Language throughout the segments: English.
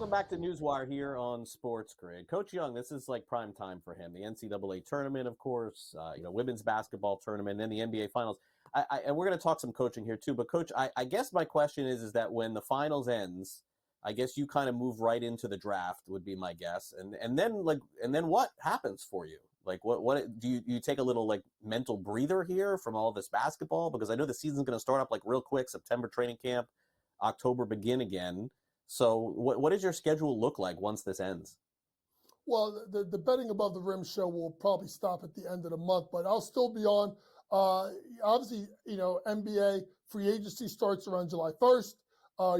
Welcome back to NewsWire here on SportsGrid. Coach Young, this is like prime time for him. The NCAA tournament, of course, women's basketball tournament, and then the NBA finals. And we're going to talk some coaching here too. But Coach, I guess my question is that when the finals ends, I guess you kind of move right into the draft would be my guess. And then what happens for you? Like what do you take a little like mental breather here from all this basketball? Because I know the season's going to start up like real quick, September training camp, October begin again. So what does your schedule look like once this ends? Well, the Betting Above the Rim show will probably stop at the end of the month, but I'll still be on. Obviously, NBA free agency starts around July 1st.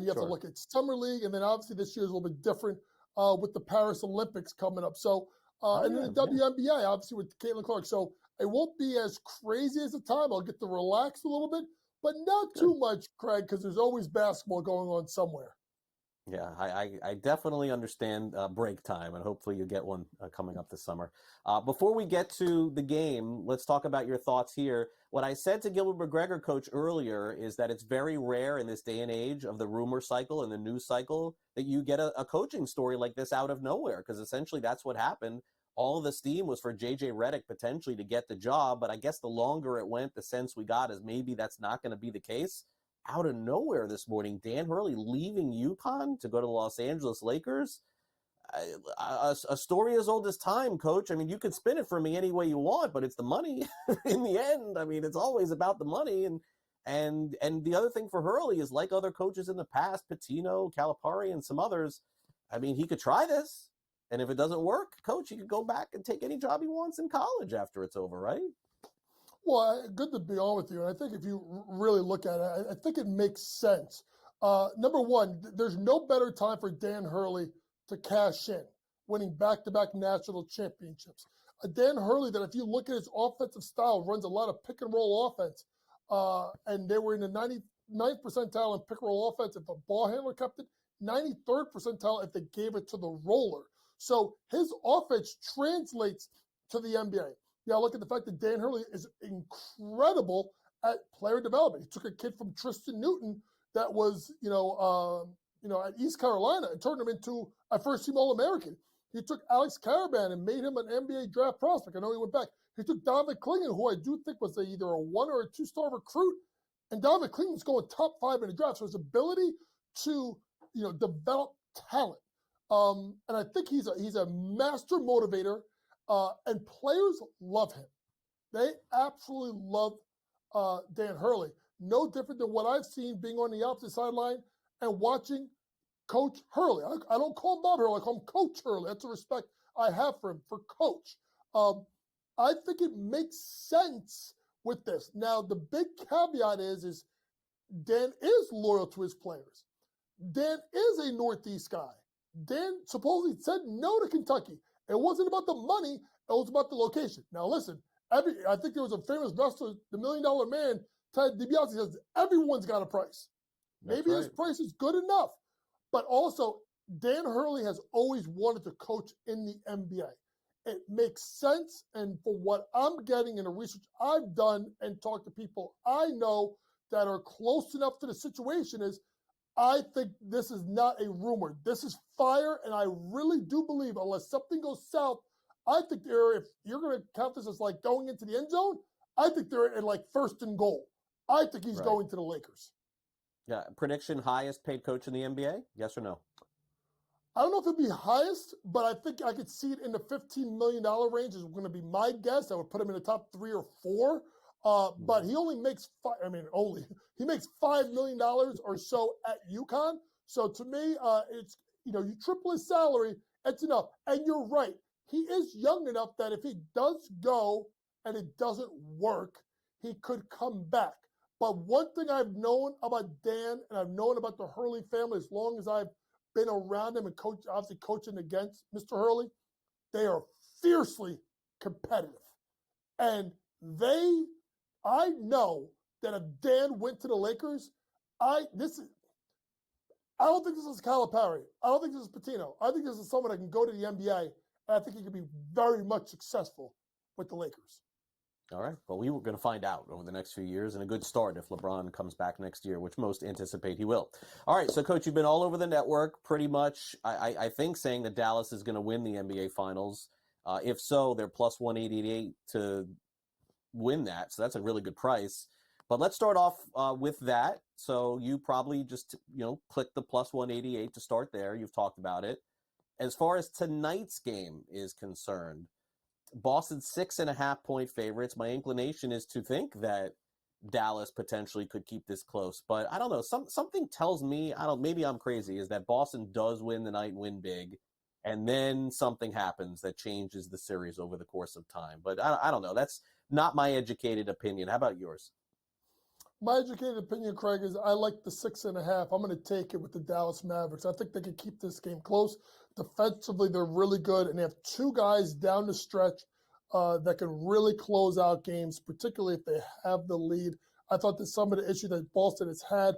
You have to look at Summer League, and then obviously this year is a little bit different with the Paris Olympics coming up. So, and then the WNBA, obviously with Caitlin Clark. So it won't be as crazy as the time. I'll get to relax a little bit, but not too much, Craig, because there's always basketball going on somewhere. Yeah, I definitely understand break time, and hopefully you get one coming up this summer. Before we get to the game, let's talk about your thoughts here. What I said to Gilbert McGregor, Coach, earlier is that it's very rare in this day and age of the rumor cycle and the news cycle that you get a coaching story like this out of nowhere, because essentially that's what happened. All of the steam was for J.J. Redick potentially to get the job, but I guess the longer it went, the sense we got is maybe that's not going to be the case. Out of nowhere this morning, Dan Hurley leaving UConn to go to the Los Angeles Lakers. A story as old as time, Coach. I mean, you can spin it for me any way you want, but it's the money in the end. I mean, it's always about the money. And the other thing for Hurley is, like other coaches in the past, Pitino, Calipari, and some others, I mean, he could try this. And if it doesn't work, Coach, he could go back and take any job he wants in college after it's over, right? Well, good to be on with you. And I think if you really look at it, I think it makes sense. Number one, there's no better time for Dan Hurley to cash in, winning back-to-back national championships. Dan Hurley, that if you look at his offensive style, runs a lot of pick-and-roll offense. And they were in the 99th percentile in pick-and-roll offense if a ball handler kept it, 93rd percentile if they gave it to the roller. So his offense translates to the NBA. Yeah, look at the fact that Dan Hurley is incredible at player development. He took a kid from Tristan Newton that was, at East Carolina and turned him into a first-team All-American. He took Alex Caravan and made him an NBA draft prospect. I know he went back. He took Donovan Clingan, who I do think was either a 1 or a 2-star recruit, and Donovan Clingan's going top 5 in the draft. So his ability to, develop talent, and I think he's a master motivator. And players love him. They absolutely love Dan Hurley. No different than what I've seen being on the opposite sideline and watching Coach Hurley. I don't call him Bob Hurley. I call him Coach Hurley. That's the respect I have for him, for Coach. I think it makes sense with this. Now, the big caveat is Dan is loyal to his players. Dan is a Northeast guy. Dan supposedly said no to Kentucky. It wasn't about the money. It was about the location. Now, listen, I think there was a famous wrestler, the $1 Million Man, Ted DiBiase, says everyone's got a price. Maybe his price is good enough. But also, Dan Hurley has always wanted to coach in the NBA. It makes sense. And for what I'm getting in the research I've done and talked to people I know that are close enough to the situation is, I think this is not a rumor. This is fire, and I really do believe, unless something goes south, I think if you're going to count this as like going into the end zone, I think they're in like 1st and goal. I think he's going to the Lakers. Yeah, prediction, highest paid coach in the NBA? Yes or no? I don't know if it'd be highest, but I think I could see it in the $15 million range is going to be my guess. I would put him in the top 3 or 4. But he only makes he makes $5 million or so at UConn. So to me, it's, you triple his salary, it's enough. And you're right. He is young enough that if he does go and it doesn't work, he could come back. But one thing I've known about Dan and I've known about the Hurley family as long as I've been around him and obviously coaching against Mr. Hurley, they are fiercely competitive. And I know that if Dan went to the Lakers, I don't think this is Calipari. I don't think this is Pitino. I think this is someone that can go to the NBA, and I think he could be very much successful with the Lakers. All right. Well, we were going to find out over the next few years, and a good start if LeBron comes back next year, which most anticipate he will. All right. So, Coach, you've been all over the network pretty much, I think, saying that Dallas is going to win the NBA Finals. If so, they're plus 188 to win that. So that's a really good price. But let's start off with that. So you probably just, click the plus 188 to start there. You've talked about it. As far as tonight's game is concerned, Boston's 6.5-point favorites. My inclination is to think that Dallas potentially could keep this close, but I don't know. Something tells me, maybe I'm crazy, is that Boston does win the night and win big, and then something happens that changes the series over the course of time. But I don't know. That's not my educated opinion. How about yours? My educated opinion, Craig, is I like the 6.5. I'm going to take it with the Dallas Mavericks. I think they can keep this game close. Defensively, they're really good, and they have two guys down the stretch that can really close out games, particularly if they have the lead. I thought that some of the issues that Boston has had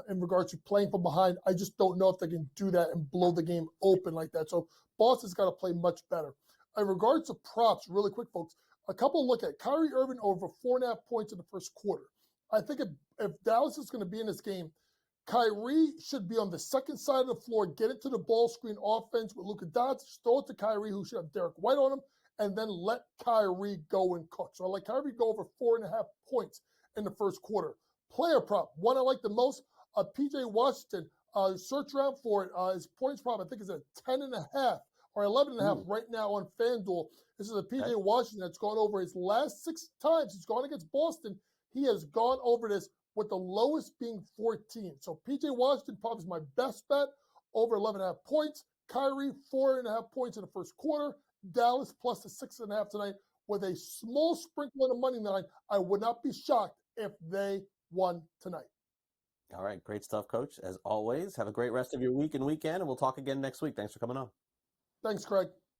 in regards to playing from behind, I just don't know if they can do that and blow the game open like that. So Boston's got to play much better. In regards to props, really quick, folks, a couple look at Kyrie Irving over 4.5 points in the first quarter. I think if Dallas is going to be in this game, Kyrie should be on the second side of the floor, get it to the ball screen offense with Luka Doncic, throw it to Kyrie, who should have Derek White on him, and then let Kyrie go and cook. So I like Kyrie go over 4.5 points in the first quarter. Player prop, one I like the most, PJ Washington, search around for it. His points prop, I think, is at 10.5 or 11.5 right now on FanDuel. This is a PJ Washington that's gone over his last 6 times he's gone against Boston. He has gone over this with the lowest being 14. So PJ Washington probably is my best bet, over 11.5 points. Kyrie, 4.5 points in the first quarter. Dallas plus the 6.5 tonight with a small sprinkle on the money line. I would not be shocked if they won tonight. All right. Great stuff, Coach. As always, have a great rest of your week and weekend, and we'll talk again next week. Thanks for coming on. Thanks, Craig.